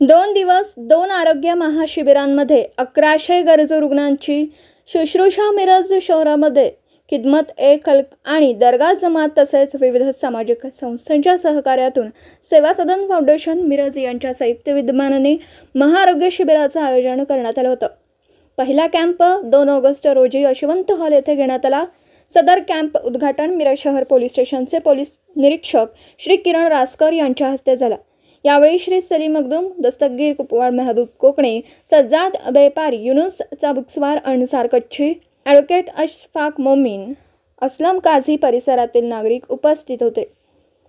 2 दिवस 2 आरोग्य महाशिबिरांमध्ये 1100 गरजू रुग्णांची शुश्रूषा। मिरज शहरामध्ये खिदमत ए खल्क आणि दरगाह जमात तसेच विविध सामाजिक संस्थांच्या सहकार्यातून सेवा सदन फाउंडेशन मिरज यांच्या संयुक्त विद्यमानाने महाआरोग्य शिबिराचं आयोजन करण्यात आलं होतं। पहिला कॅम्प 2 ऑगस्ट रोजी यशवंत हॉल येथे घेण्यात आला। सदर कॅम्प उद्घाटन मिरज शहर पोलीस स्टेशनचे पोलीस निरीक्षक श्री किरण रासकर यांच्या हस्ते झाला। यावेळी श्री सलीम मखदूम, दस्तगीर कुपवाड, महबूब कोकणे, सज्जाद बेपारी, युनुस चाबुकस्वार, अन्सार कच्ची, ॲडव्होकेट अशफाक मोमीन, असलम काझी परिसरातील नागरिक उपस्थित होते।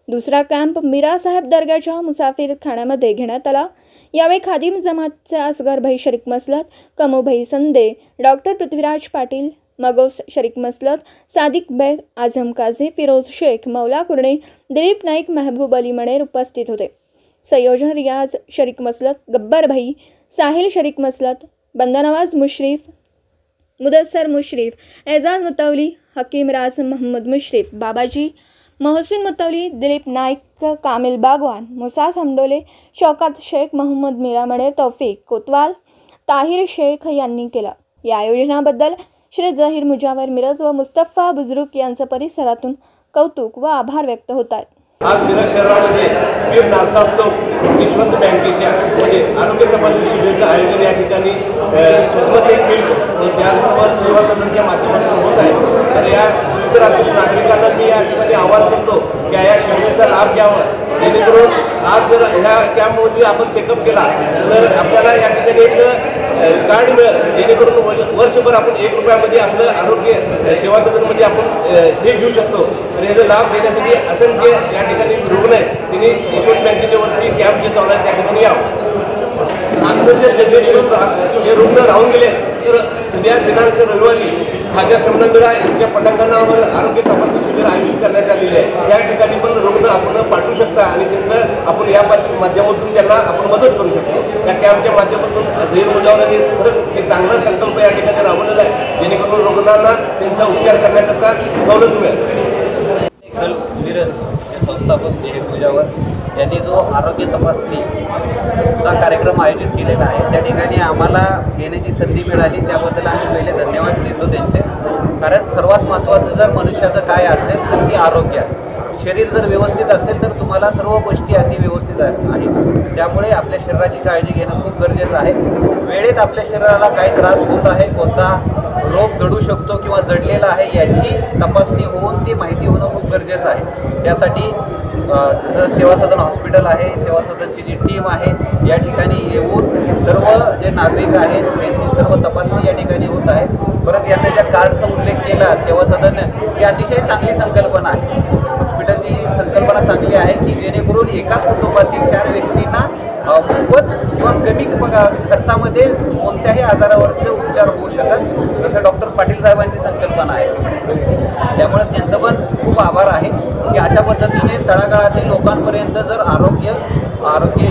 दुसरा कॅम्प मीरा साहेब दर्गाच्या मुसाफिर खाण्यामध्ये घेण्यात आला। यावेळी खादिम जमातचे असगर भाई शरीक मसलत, कमू भाई संदे, डॉक्टर पृथ्वीराज पाटील, मगोस शरीक मसलत, सादिक बेग, आझम काझी, फिरोज शेख, मौला कुरणे, दिलीप नाईक, महबूब अली मणेर उपस्थित होते। संयोजन रियाज शरीक मसलत, गब्बर भाई, साहिल शरीक मसलत, बंदानवाज मुशरीफ, मुदस्सर मुशरीफ, एजाज मुतवली, हकीम राज मोहम्मद मुशरीफ, बाबाजी, मोहसिन मुतवली, दिलीप नाईक, कामिल बागवान, मुसा समडोले, शौकत शेख, मोहम्मद मीरा मणेर, तौफिक कोतवाल, ताहिर शेख यांनी केला। या आयोजनाबद्दल श्री जहीर मुजावर मिरज व मुस्तफा बुजुर्ग यांचं परिसरातून कौतुक व आभार व्यक्त होत आहेत। आज मिरज शहरामध्ये पीर नालसाब चौक यशवंत बँकेच्या मध्ये आरोग्य तपासणी शिबिराचं आयोजन या ठिकाणी खिदमत ए खल्क व त्याचबरोबर सेवा सदनच्या माध्यमातून होत आहे। तर या परिसरातील नागरिकांना मी या ठिकाणी आवाहन करतो की या शिबिराचा लाभ घ्यावा, जेणेकरून आज जर ह्या कॅम्पमध्ये आपण चेकअप केला तर आपल्याला या ठिकाणी एक कार्ड मिळेल, जेणेकरून वर्षभर आपण 1 रुपयामध्ये आपलं आरोग्य सेवा सदनमध्ये आपण हे घेऊ शकतो। तर याचा लाभ घेण्यासाठी असंख्य या ठिकाणी रुग्ण आहेत, त्यांनी यशवंत बँकेच्या वरती कॅम्प जे चालू आहे त्या ठिकाणी यावं। जे रुग्ण राहून गेले तर उद्या दिनांक रविवारी खाजा शमनमिरा यांच्या पटांगणावर आरोग्य तपासणी शिबिर आयोजित करण्यात आलेले आहे। या ठिकाणी पण रुग्ण आपण पाठवू शकता आणि त्यांचं आपण या माध्यमातून त्यांना आपण मदत करू शकतो। या कॅम्पच्या माध्यमातून जहीर मुजावर यांनी खरंच एक चांगला संकल्प या ठिकाणी राबवलेला आहे, जेणेकरून रुग्णांना त्यांचा उपचार करण्याकरता सवलत मिळेल। मिरज चे संस्थापक जहीर मुजावर यांनी जो आरोग्य तपासणीचा कार्यक्रम आयोजित केलेला आहे त्या ठिकाणी आम्हाला येण्याची संधी मिळाली, त्याबद्दल आम्ही पहिले धन्यवाद देतो त्यांचे। कारण सर्वात महत्त्वाचं जर मनुष्याचं काय असेल तर ते आरोग्य आहे। शरीर जर व्यवस्थित असेल तर तुम्हाला सर्व गोष्टी अगदी व्यवस्थित आहेत। त्यामुळे आपल्या शरीराची काळजी घेणं खूप गरजेचं आहे। वेळेत आपल्या शरीराला काय त्रास होत आहे, कोणता रोग जडू शकतो किंवा जडलेला आहे याची तपासणी होऊन ती माहिती होणं खूप गरजेचं आहे। त्यासाठी सेवा सदन हॉस्पिटल आहे, सेवा सदनची जी टीम आहे या ठिकाणी येऊन सर्व जे नागरिक आहेत त्यांची सर्व तपासणी या ठिकाणी होत आहे। परत यांनी ज्या कार्डचा उल्लेख केला सेवा सदन, ही अतिशय चांगली संकल्पना आहे। हॉस्पिटलची संकल्पना चांगली आहे की जेणेकरून एकाच कुटुंबातील 4 व्यक्तींना मोफत किंवा कमी खर्चामध्ये कोणत्याही आजारावरचे उपचार होऊ शकतात, जसं डॉक्टर पाटील साहेबांची संकल्पना आहे। त्यामुळे त्यांचं पण खूप आभार आहे की अशा पद्धतीने तळागाळातील लोकांपर्यंत जर आरोग्य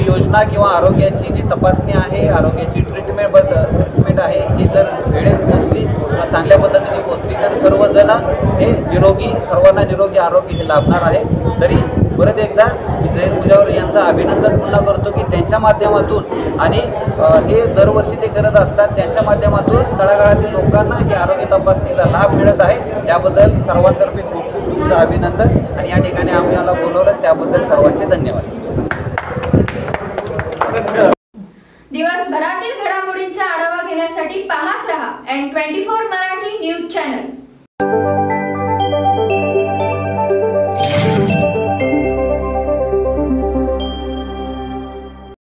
योजना किंवा आरोग्याची जी तपासणी आहे, आरोग्याची ट्रीटमेंट आहे ही जर वेळेत पोहोचली किंवा चांगल्या पद्धतीने पोहोचली तर सर्वजण हे सर्वांना निरोगी आरोग्य हे लाभणार आहे। तरी परत एकदा मी जहीर मुजावर यांचं अभिनंदन पुन्हा करतो की त्यांच्या माध्यमातून आणि हे दरवर्षी ते करत असतात, त्यांच्या माध्यमातून तळागाळातील लोकांना हे आरोग्य तपासणीचा लाभ मिळत आहे। त्याबद्दल सर्वांतर्फे खूप खूप तुमचं अभिनंदन आणि या ठिकाणी आम्हाला बोलवलं त्याबद्दल सर्वांचे धन्यवाद। दिवसभरातील घडामोडींचा आढावा घेण्यासाठी पाहत रहा N24 मराठी न्यूज चॅनल।